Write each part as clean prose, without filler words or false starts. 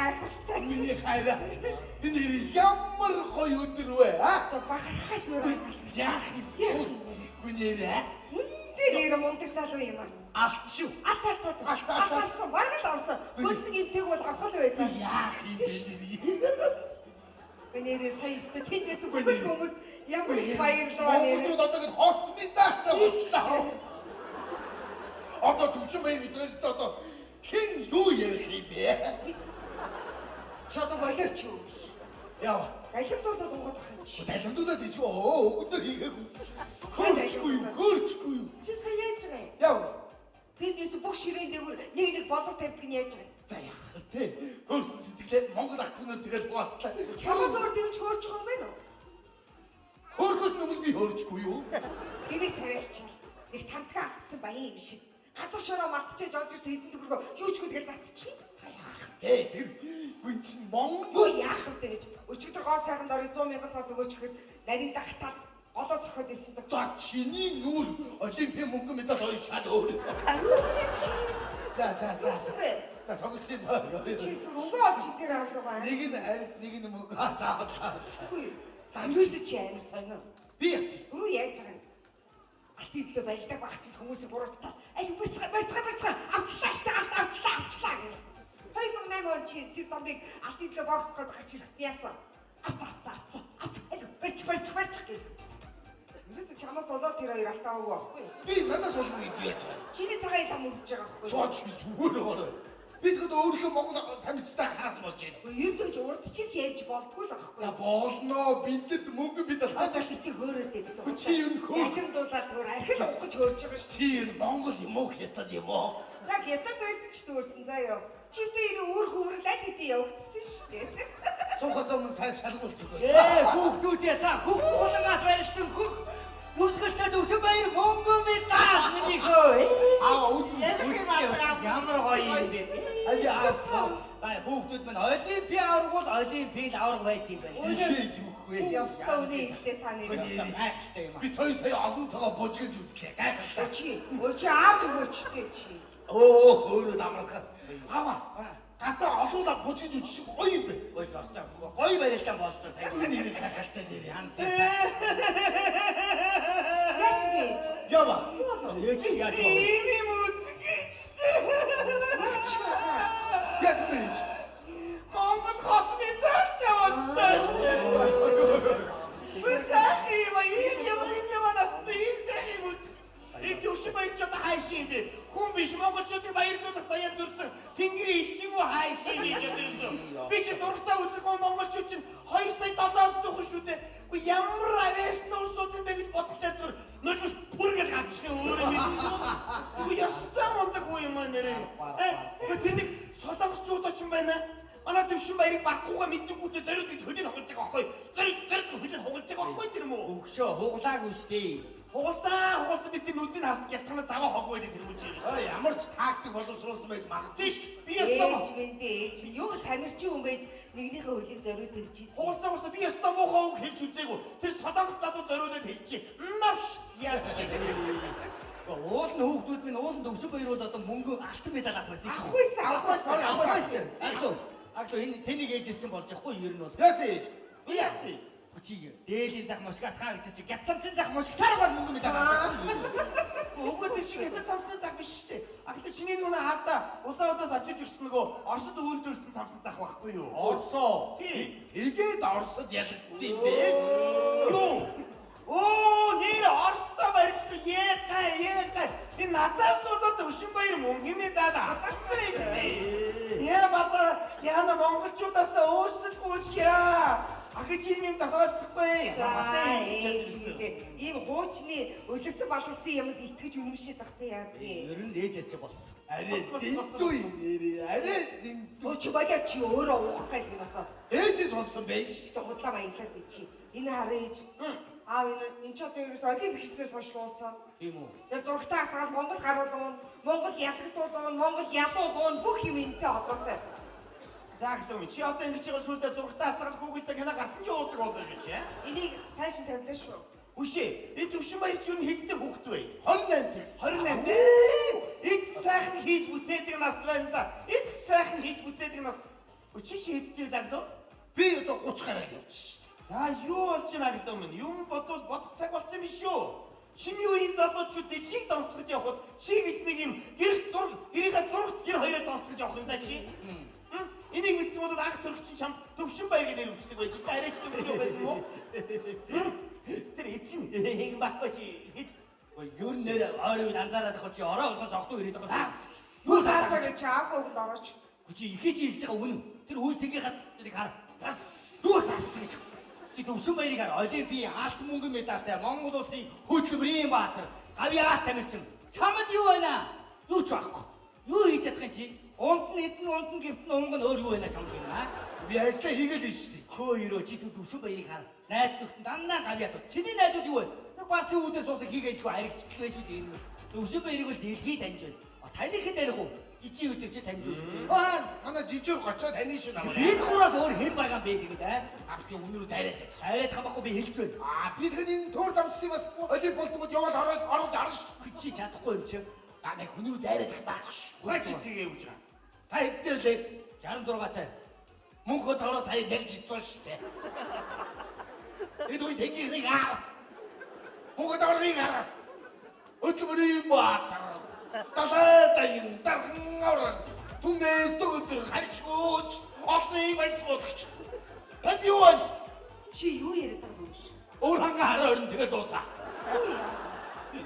гайхалтай. Миний хайраа. Энэ ямар гоё өдөр вэ? Бахархаас өрөө. Яах юм? Гүнээрээ. Тэр мундаг залуу юм аа. Алт шүү. Алт. Баргал орсон. Хөлтөг имтэйг бол авах байлаа. Яах юм бэ? Гүнээрээ саяста тэндээс хүмүүс ямар их баярлаа. Монголчууд одоо ингэ хосмитаатай боллоо. Одоо түвшин баяр биднэрт одоо хэн юу ярих юм бэ? Чото болооч юу? Яа. Дахимдуудад унгах юм чи. Далимдуудад тийч өглөө хийгээгүй. Хөрчгүй. Чи сая яаж байгаа юм? Яа. Тэндээс бүх ширээн дээгүүр нэг болго тавьдаг нь яаж байгаа юм? За яах вэ? Хөрсөн сэтгэлээ Монгол ах түнээр тэгэл хуваацлаа. Чамаас өөр тэгж хөөрчих юм бэ нөө? Хөрхөс нүмэл би хөрчихгүй юу? Энийг царайч. Нэг тамтга автсан баян юм шиг. Газар шороо мартчихэж одж ирсэн хэдэн төгрөгөө юу ч үгүй зацчих юм. За яах вэ? Тэр гүн чин Монгол Өө яах вэ гэж өчигдөр гоо сайхан дорыг 100,000 цаас өгөөч гэхэд нарийн дахтаад голоо цохоод ирсэн даа. за чиний нүур олимпийн мөнгө медаль хоёр шал өөр. За. За тогтсон юм аа. Чи өнгөө олж идээр авлаа. Нэг нь арьс, нэг нь мөнгө аваад. Үгүй. За юусе чи амар сонио. Би яасан? Гүрүү яаж байгаа юм? Алтидлөө барилдаг багт хүмүүсийг буруутаа. Ай барьцгаа авчлаа гэх. 2008 он чи Сидомбиг алтидлөө боксоход гарч ирэхэд яасан? Барьц гэх. Юусе чамаас олоод тэр хоёр алтаа өгөө байхгүй юу? Би надаас болов уу яаж байгаа? Чиний цагаан там үрж байгаа байхгүй юу? Зооч зүгээр ороо. Би тэгэд өөрийнхөө Монгол тамирчтай хаас болж байна. Ердөөж урдчилж ярьж болдгүй л байхгүй За юу? болно. Бидэд мөнгө медаль. За битгий хөөрөөд гэдэг. Чи юу нөхөр? Ахин дуулаад зүгээр архил ухаж хөөрж байгаа шүү. Чи энэ Монгол юм уу хятад юм уу? За гятад байсан ч дүүрсэн заяа. Чивтэй энэ өөр хөврөл аль хэдийн явагдсан шүү дээ. Суухаас өмнө сайн шалгуулчих. Хүүхдүүдээ за хүүхд болгоос барилсан Бүсгэлтэй төвчөн баяр мөнгө медаль минийхөө. Ямар гоё юм бэ? Хүүхдүүд минь олимпийн аврагууд олимпийн авраг байт юм байна. Явстауны ихтэй та нэр. Гайхалтай юм аа. Би той сая олон тоо божгож үзлээ. Гайхалтай. Чи аав өгөөчтэй чи. Өөрөө дамрах. Ава. Гадаа олоола божгож үзчих гоё юм бэ? Гоё барилтан боллоо сая. Энэ гайхалтай нэр янз. Ясми. Ява. Яаж Ийм үзгийчтэй. Ясмич. Монгол хосмиталь яваачтай шүү. Бисахи юм насны сайхан үз. Төвшин баяр ч одоо хайшин дээ. Хүн биш монголчуудын баярлуулах заяа дүрцэн Тэнгэрийн элчин юм уу хайшин гэж ярьсан. Би ч дуртай үзэх монголчууд чинь 2,700,000 шүү дээ. Гэхдээ ямар авьяасны улсууд юм бэ гэж бодохлоор зүр нөлөөс бүргээ гарчих юм өөрөө мэдгүй. Үгүй ястай мундаг уу юм аа нэрээ. Тэр нэг солонгосчууд ч юм байна. Манай төвшин баярыг баггүйгээ мэддэггүйтэй зориуд гэж хөлийг хугалж байгаа байхгүй. Зориуд хөлийг хугалж байгаа байхгүй тэр юм уу? Өгшөө хуглаагүй штий. Хугалсан бид тэр нүдний хас гятгана заваа хогвол тэр үгүй юм. Ямар ч тактик боловсруулсан байж магадгүй ш. Би ястаа ээж би юу тамирчин хүн байж нэгнийхээ хөлийг зориуд ирж ий. хугалсан би ястаа муухай үг хэлж үзээгүй. Тэр солонгос залуу зориулаад хэлчих. Маш яа. Уулын хүүхдүүд минь уулын төвчөн баяр бол одоо мөнгө алтан медаль авах байсан. Авахгүйсэн. Аглоо энэ тэнийг ээжээс чинь болж байхгүй юу ер нь бол. Яасан. Чи дээлийн зах мушгатхаа гэж чи гятцамсын зах мушгсаар бол мөнгө медаль авах. Өгөөд чи гэдэг самсны зах биш шүү дээ. Аглаа чиний нүнэ хаада улаадаас авчиж ирсэн нөгөө Оросд үйлдвэрлэсэн самсан зах байхгүй юу? Орсоо. Тэгээд Оросд ялагдсан юм бэ? Юу? Нэр Оростой барилдсан яагаад энэ надаас болоод өвшин баяр мөнгө медаль авахгүй юм. Яа бата яна монголчуудаас өөчлөж гүйчээ. Ахиж юм тохиолдохгүй. Ийм хуучны өлөсөн баларсан юмд итгэж үнэмшээд тахтай яа би. Ер нь ээжээс чи болсон. Арай дэндүү. Чи болоо чи өөрөө уух гэх юм аа. Ээжээс болсон байж. Удлаа маялаад би чи. Энэ хараа ээж. Аав энэ ч одоо ерөөс олимпикснээс хойшлуулсан. Тийм үү. Тэр зургатаа асгаад Монгол харуулуун, Монгол ядагдуулуун, Монгол ядуулуун бүх юм энэтэй холбоотой. Зааглуу чи одоо ингэж байгаа сүлдээ зургатаа асгаад Google-д кино гарсан ч уудаг болно шүү дээ. Энийг цааш нь тавилаа шүү. Үшээ энэ төвшин баяр чи юу хэдтэй хүүхэд вэ? 28. Эд сайхан хийж бүтээдэг нас байна да. Эд сайхан хийж бүтээдэг нас Чи шийдтий лагдав? Би одоо 30 гараад явчих. За юу болж байна гэдэг юм? Юм бодвол бодох цаг болсон юм шүү. Чиний үеийн залуучууд дэлхийг донслож явхад чи гэж нэг юм гэр гэрийнхээ зургт гэр хоёроо донслож явах юм да чи. Энийг мэдсэн бол анх төрөгчин чамд төвшин баяр гэдэг нэрвчдэг байж та арайч төвшин байсан уу? Тэр эцэг нэг баггүй чи. Ер нь нэр ойрыг анзаараад авах чи ороо болохоос огтуу ирээд байгаа шүү. Юу таацаа гэж аав өгд орооч. Чи ихэж хэлж байгаа үнэн. Тэр үе тгий хар. Юу цаас гэж. Чи төвшин баярыг хар. Олимпийн алт мөнгөн медальтай Монгол улсын хөдөлмөрийн баатар. Гавьяат тамирчин. Чамд юу байна? Юу ч байхгүй. Юу хийж чадах юм чи? Унтан гівтэн унган өөр юу байна чамд байна? Би ажлаа хийгээл нь шүү дээ. Хөөөрөө чи төвшин баярыг хар. Найд нөхд дандаа гавьяат. Чиний найдууд юу вэ? Нэг барсын үүдээс суусан хийгээшгүй харигчдаг байх шүү дээ. Төвшин баярыг бол дэлхийд таньж байна. Таныг хэд ярих уу? Ичи өдөр чи таньж шүү дээ. Манай жижиг гочоо таны шүү намайг. Би тураас өөр хэн байгаа юм бэ гэдэг аа? Апти өнөрөө дайраад байж. Хайраад хамаагүй би хэлж байна. Би тэгэхээр энэ туур замчдыг бас олимп болдгод яваад ороод арна шүү. Чи чадахгүй юм чи. Намайг өнөрөө дайраад их байхгүй шүү. Гой чи цэгээ өгч байгаа. Та хэдүүлээ 66-тай. мөнгө тавраа та ярьж ицсэн шүү дээ. Эд үе тэнгисийг аа. Мөнгө таврыг аа. Өдөрийн баатар. Талайдын дархан авраг. Түнээс төгөлдөр харьцууч. Олны байсгууч. Танд юу вэ? Чи юу яриад байгаа юм бэ? Өөр хангаа хараа өрн тэгээ дуусаа.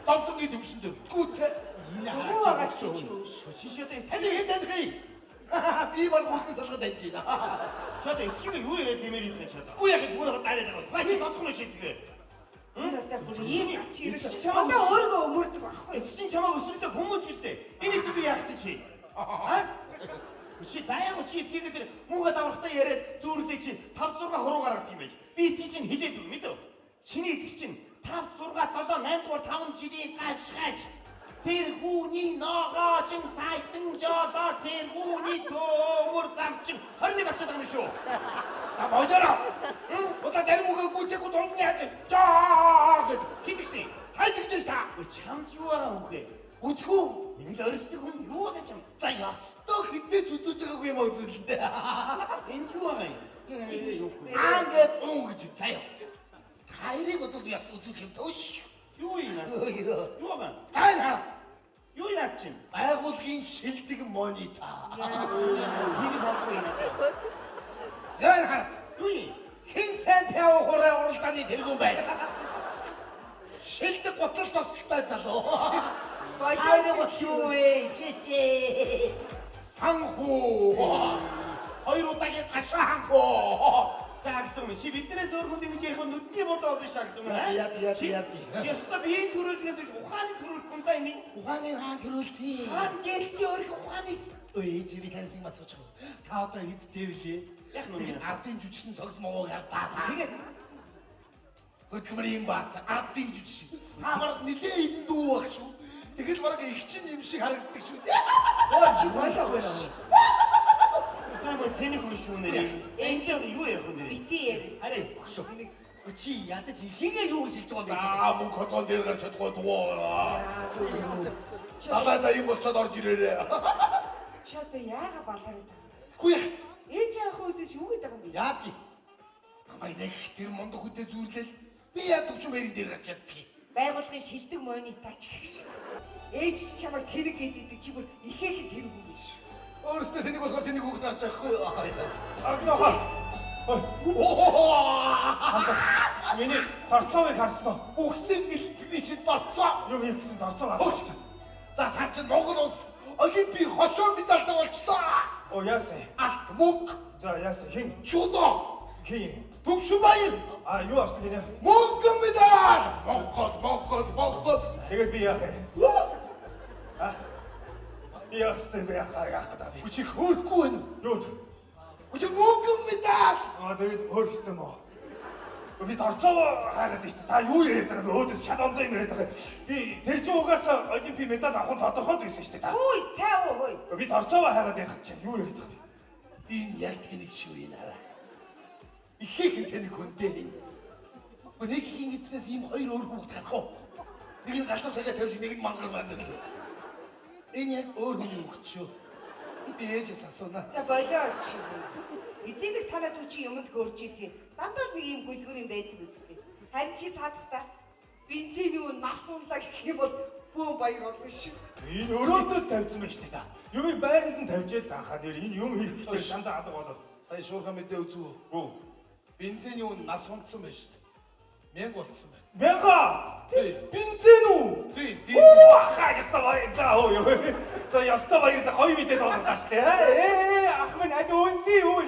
Томтонгийн төвшөнд гүтээ. Энэ Юу байгаа чи юу? Шишээтэй Таны хэд хий? Би баг бүхэн салгаад байж байна. чад эцгийг юу яриад нэмэр идэх чад. Үгүй яг зүгээр дайраад байгаа. Бач тодхон шийдгээ. Энэ одоо бүр ийм чи Эцэг ерөөсөө чамаа одоо өөргөө өмөрдөг байхгүй. Эцсийн чамаа өсвөлдөө хүмүүж үлдээ. Энэ эцгийг яахсан чи? Аа? Чи заяа чи эцгийг тэр мөнгө даврахтаа яриад зүүрлээ чи 5 6 хуруу гаргах юм байж. Би эцгийг чинь хилээд үг мэд. Чиний эцэг чинь 5 6 7 8 дугаар 5 жилийн гавшгаж. Тэр хүүний ногоочин сайтан жолоо тэр хүүний төмөр замчин 21 очоод байгаа юм шүү. Та боёроо. Удаа зарим мөнгө гүйцэхгүй дундны хад. Жаа гэд. Хидэгсэн. Хайдагч та. Чамд юу аа үхээ? Үцгүү. Нэг л орилсан хүн юу аа чам. За ястаа хизээч үзүүлж байгаагүй юм үзүүлдэ. Энэ юу аа юм? Ангад өнгөж заяа. Хайрыг бодвол яс үзүүлэх юм төөш. Юу юм аа? Юу аа? Тайна. Юу яа чинь? Байгуулгын шилдэг монитор. Хийг бохгүй юм аа. Зайна. Юу юм? Хэн сайн пяу хороо уралдааны тэргүүн байна. Шилдэг готлол тосолтой залуу. Баяр юу вэ? Чичи. Ханху. Хоёр удаагийн гашаа ханху. За гэх юм чи биднээс өөр хүн ингэж ярих нүдний болоо олж шаардсан юм аа. Яд. Яста биеийн төрөлгөөс ухааны төрөлх юм да энэ. Ухааны хаан төрүүлсэн. Хаан гэлси өөр ухааны. Ой, чи би таньсан бас очих. Та одоо хэд дэвлээ? Яг нүг. Тэгээд ардын жүжигчин цогц могоог ардаа. Тэгээд хөдөлмөрийн бат ардын жүжигчин. Та бараг нилээ идүү баг шүү. Тэгэл бараг их чин юм шиг харагддаг шүү. Оо чи болоо болоо. Гэмээр тэнийг хүн шүү нэрээ. Энд юу ярих вэ нэрээ? Бити яриас. Харин багш. Чи ядаж ихийгээ юу гэж хэлж байгаа юм бэ? Аа мөн хотон дээр гарч чадахгүй дуу. Агада юм болчиход орж ирээрээ. Чи одоо яага балараад байгаа? Үгүй яах. Ээж яах үедээ юу гэдэг юм бэ? Яа би. Намайг нэг тэр мондох үдэ зүрлээл. Би яа төвчөн баярын дээр гарч чадчих. Байгуулгын шилдэг монитор ч гэх шиг. Ээж чамайг тэрэг гэдэг чи бүр ихээхэн тэрэг юм биш. Өөрөөсөө тэнийг болохоор тэнийг үг зарж байхгүй. Агнаа. Миний тарцоог харсан уу? Үгсэн гэлцгний шид болцоо. Юу хийсэн тарцоог Хөөч. За цаа чи Монгол улс олимпийн хошоо медальтай болчлоо. Оо яасан. Алт мөнгө, За яасан хин чудо, хин. төгшин баяр, Юу авсан гинэ? мөнгө медаль. Монгол. Тэгээд би яах вэ? Яахстай би яах гэдэг. Үчи хөөрөхгүй байна. Юу? Үчи мөнгө медаль. Тэгээд өөр хэстэй мó. Би тарцоо хайгаад байна шүү дээ. Та юу яриад байгаа вэ? Өөдөөс шалгамдаа юм яриад байгаа. Би тэр чинь угаасаа олимпийн медаль авах тодорхой байсан шүү дээ. Та. Үй цаа ой. Би тарцоо хайгаад байх чинь юу яриад байгаа вэ? Энэ яг тэнийг шүү юм аа. Ихээхэн тэнийг хүндээ. Нэг хингэцнээс ийм хоёр өөр хүүхд гарах уу? Нэг нь галзуу цагаа тавьж нэг нь мангар мандал. Энэ яг өөр хүний хүүхд шүү. Би ээжээс асууна. За болоо чи. Эцэг танад үчи юмд хөрж исэн. Дандаа нэг юм гүйлгэр юм байдаг үстэй. Харин чи цаадахта бензиний үн насуулаа гэх юм бол бөө баяр болно шүү. Энэ өрөөдөө тавьсан байж тээ. Юмыг байранд нь тавьж л анхаа нэр энэ юм хийхдээ шандаа алга болоод. Сая шуурхай мэдээ үзүү. Гүү. Бензиний үн нас унтсан байна шүү дээ. 1000 болсон байна. Мянга. Тий. Бензин үү? Тий, Оо, ахаа яста баярлаа. За яста баярлаа. Гоё мэдээд байна шүү дээ. Ах минь ад үнси үү?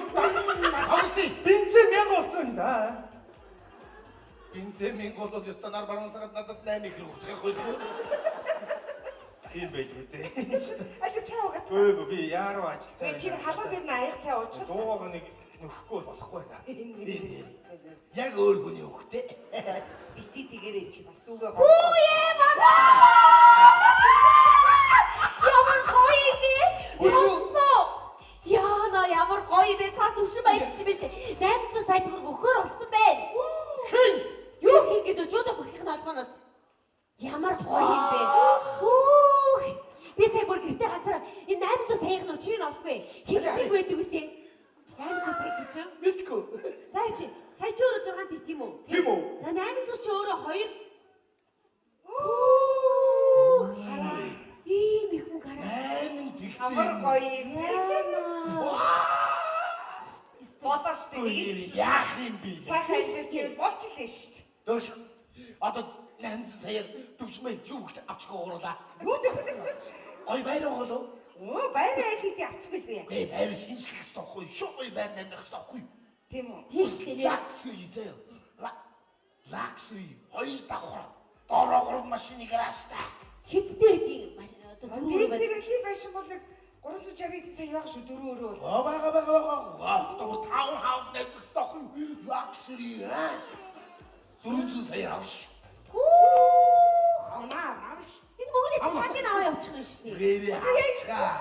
Хонси. Бензин 1000 болсон да. Бензин 1000 болоод ёстой нар баруун сагад надад 8 хэрэг утгах байлгүй. Энэ байж үтэй. Альт цаа угаад. Гөө би яаруу Би ажилтаа. чи халуун дээр нь аяг цаа уучих. Дуугаа нэг нөхгүй болохгүй байна. Яг өөр хүний хөхтэй. Бити тэгэрэй чи бас дүүгээ Хүүе мама! Ямар гоё бэ? Сонсноо. Яна ямар гоё бэ? Цаа төвшин баярлж биш үү? 800 сая төгрөг өгөхөр болсон байна. Хэн? Юу хийх гэж жуудаа бүхийх нь албанаас. Ямар гоё юм бэ? Хүүх! Би сая бүр гэртээ ганцаар энэ 800 саяг нь учрыг нь олдгүй. Хийх байдаг үстэй. 800 сая гэж юм. Мэдгүй. За чи сая ч өөрөө 6 дэх тийм үү? Тийм үү? За 800 чи өөрөө 2. Хараа. Ийм их хүн гараа. 8 тэгтээ. Амар гоё юм. Бодоо штэ. Яах юм би? Сайхан хэлж чи болж илээ штэ. Дөөш. Одоо 800 саяар төвшмэй чи хөхт авчихгүй уруулаа. Юу ч юм. Гой байр болов. Оо байраа хэлээд авчих билээ. Эй байр хиншлэх ёстой. Шуу гой байр намнах ёстой. Тийм үү? Тийш дээ. Лаксуи заяа. Лаксуи 2 давхар. Доороогоор машины гараажтай. Хиттэй байдгийг маш одоо дөрөв Би зэрэглий байшин бол нэг 360 сая байх шүү дөрөөрөө. Бага. Одоо таун хаус намнах ёстой. Лаксуи аа. 400 саяар авш. Амаа маш. энэ мөнгөний чи таны аваа явуучих юм шүү дээ. Гээвэ ачгаа.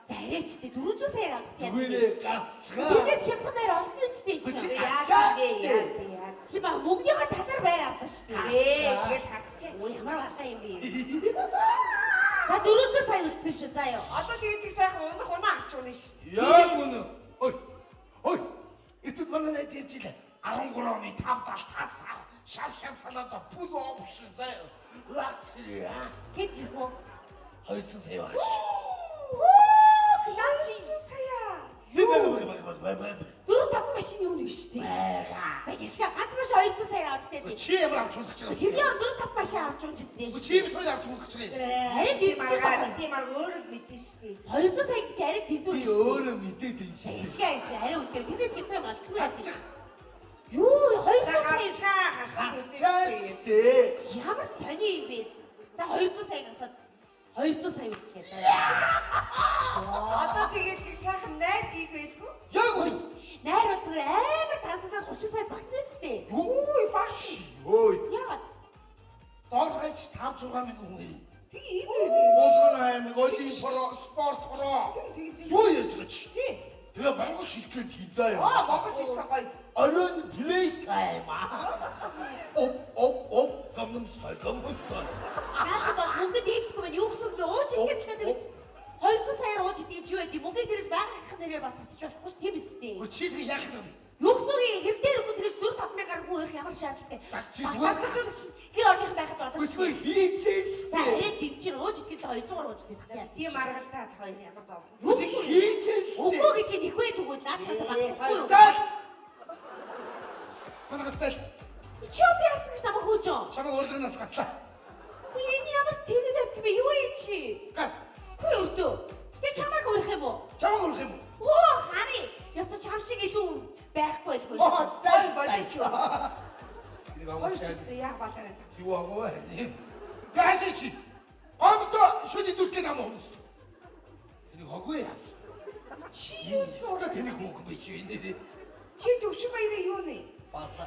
За арайчдээ 400 сая авах тийм. Үгээрээ гасчгаа. Тэрнээс хямдхан байр олно үстэй Чи чи. гасчаа. Чи ба мөнгөний татар байр авсан шүү дээ. Тэгээд хасчаач. Оо ямар батаа юм бэ? За 400 сая үлдсэн шүү. За ёо. Одоо тэгээд сайхан унах унаа авчихна шүү. Яг үнэ. Ой. Эцэг манай найз ирж илээ. 13 оны 5-7 сар. Шавшаа салаада пул опшн заяа. Лаксри аа. Хэд гэх үү? 200 сая багш. Яа чи Сая. Бага. 4-5 машин юу нэг шүү дээ. За яшаа ганц машин 200 сая аваад тээ. Чи ямар авч болох ч Тэрний юм. 4-5 машин авч унжстэй шүү. Чи би хоёр авч болох ч юм. Харин Тийм дийдэж арга байна. тийм арга өөрөө л мэдэн шүү дээ. 200 сая гэж арай тэдүү Би шүү. өөрөө мэдээд байна шүү. Яшгаа яшаа арай үнээр тэрнээс хэмтэй болтгүй яасан. Юу 200 За сая хасчаа. Дээ. ямар сони юм бэ? За 200 сая гасаад 200 сая үлдлээ. За. Одоо тэгээд нэг сайхан найд хийх байлгүй. Яг Үс найр утгаар амар тансагдаад 30 сая багтна үстэй. Үй баг. Ой. Яагаад? Дор хайч 5-6 мянган хүн. Тийм юм. Болгон аймаг олимпиро спорт хороо. Юу ярьж байгаа чи? Тийм. Тэгээ Монгол шилтгэл хийзаа юм. Монгол шилдэг гоё. Орон плей тайм. Оп гамнам стай. Наа чи бол мөнгө дийдэггүй байна. Юу гэсэн үг бэ? Ууж идэхэд тэгээд 200 саяар ууж идэж юу байдгийг мөнгө тэрэл байгаах нэрээр бас цацж болохгүй шүү. Тийм үстэй. Чи тэг яах юм бэ? Юу гэсэн үг хэвдээр өгөх тэрэл 4-5 мянгаар хүн ирэх ямар шаардлагатай. Чи Бас зүгээр тасгалж чинь гэр орных байхад болно Үгүй шүү. хийчихсэн За шүү. арай дид чинь ууж идэхэд 200 ууж идэх яа. Тийм аргалтай хоёр ямар зов. Юу Чи гэсэн үг? хийчихсэн шүү. Үгүй гэж их бай дгүүд наадхаас багсахгүй юу? За. Манайгастай Чи юу яасан гэж намайг хөөжөө? чамаг урлагнаас гаслаа. Үгүй энэ ямар тэнэг авт бэ? Юу юм чи? Гав. Хөө өрдөө. Би чамайг урих юм уу? Чамаг урах юм. Оо хари. Яста чам шиг илүү байхгүй байлгүй. Оо зай болооч юу. Нэг Хоёр аваач. ч яг батараа. Чиваагаа. Яашаа чи. Амто шүний дүркэн ам уус. Энийг хоггүй яас. Чи юу Яста тэнийг хөөх бэ чи энэ. Чи төвшин баяраа юу нэ? Бата.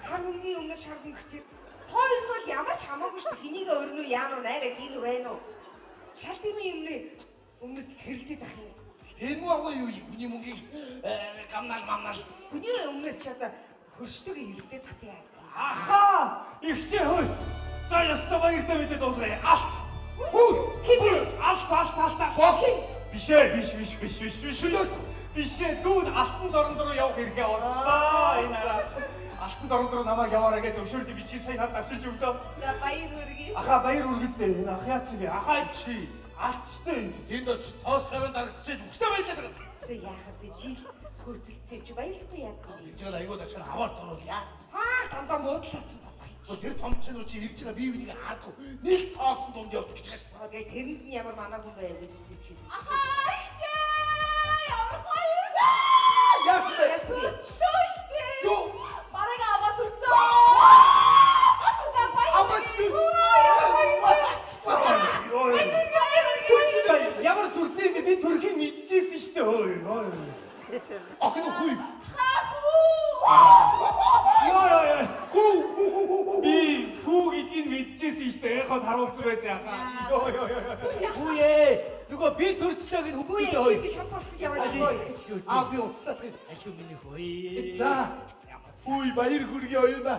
Хар өмнө өмнөс шарган гэж. Хоёр бол ямар ч хамаагүй шүү. Хинийгээ өрнөө яануу найраа гин үү байна уу? Шалтимын өмнө өмнөс хэрэлдээд ах юм. Тэн маа юу хүний мөнгийг гамнал мамнал. Хүний өмнөөс ч одоо хөршдөг хэрэлдээд ах тийм. Аха! Ихчээ хөөе. За яста баяртай мэдээ дуусгая. Алт. Хүү. Алт. Бокс. Биш. Бишээ дүүд алтан дорн руу явах хэрэгээ олдлоо энэ араа. Алтан дорн руу намайг яваарай гэж зөвшөөрлөе би чи сайн надад авчирч өглөө. За баяр хүргэе. Аха баяр үргэлдээ энэ ах яац юм бэ? Ахаа чи алтчтай. Тэнд очиж тоос шавын дарагчиж өгсөө байлаа. За яахад жил хөөцөлдсөн чи баярлахгүй яа. Жигэл айгууд ачаа аваад торуулъя. Дандаа муудлаасан. Тэр томчноо чи ирж байгаа бие бинийг хаадгүй. Нэг тоосон дунд явдаг гэж байна. Окей, тэрэнд нь ямар манаа хүн байв гэж чи. Ямар гоё. Яасан бэ? Штэ. Юу? Бараг аваад төрсөн. Амач дүр. Ямар сүртэй би төрхийн мэдчихсэн шүү дээ. Ахын хүй. Яа. Би фүү гэдгийг мэдчихсэн шүү дээ. Хот харуулсан байсан яхаа. Хүүе. Нөгөө би төрчлөөг энэ Үгүй хүмүүст хөөе. би шампанс гэж яваад байгаа. Би уцсаад. Ахиу миний хөөе. За. Хүй баяр хүргэе оюуна.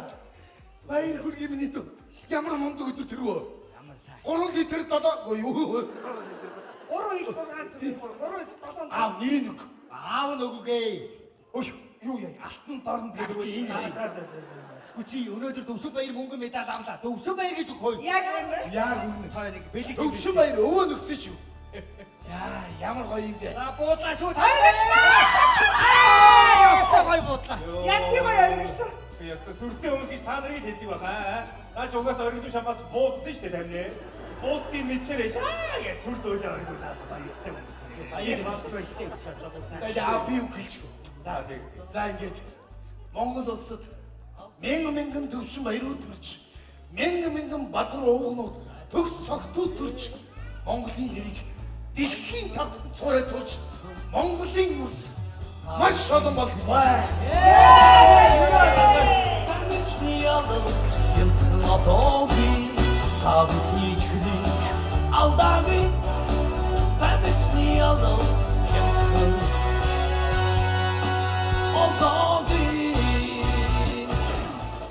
Баяр хүргэе миний дүү. Ямар мундаг өдөр тэрвөө. Ямар сайн. 3 литр додоогүй юу? 3 6 0 3 7 Аа нэг. Аав нөгөөгээ. Ой юу яа алтан дорн гэдэг үү? За. Гүчи өнөөдөр Төвшин баяр мөнгө медаль авлаа. Төвшин баяр гэж өгөё. яг үнэ. Яг үнэ. Та нэг бэлэг. Төвшин баяр өвөө нөксөн шүү. Яа ямар гоё юм бэ? За буудлаа шүү. Яста гоё буудлаа. Яг тийм ойлгосон. Яста сүртэй хүмүүс гэж та нарыг хэлдэг баха. Наач угаас оргилын шампанс бууддаг шүү дээ тамны. Буудтын мэдсээр шаа гэж сүрд өөлөө оргилуулаад баяртай хүмүүс. Баяр мавч байстай учаалаа. За яа би юу гэлч. За тэг. За ингээд Монгол улсад мянган төвшин баярууд төрж мянган бадар уугнууд төгс цогтууд төрж Монголын нэрийг дэлхийн тавд цуурайцуулж Монголын улс маш олон болбай. Тамичны ялалт юм надоги тав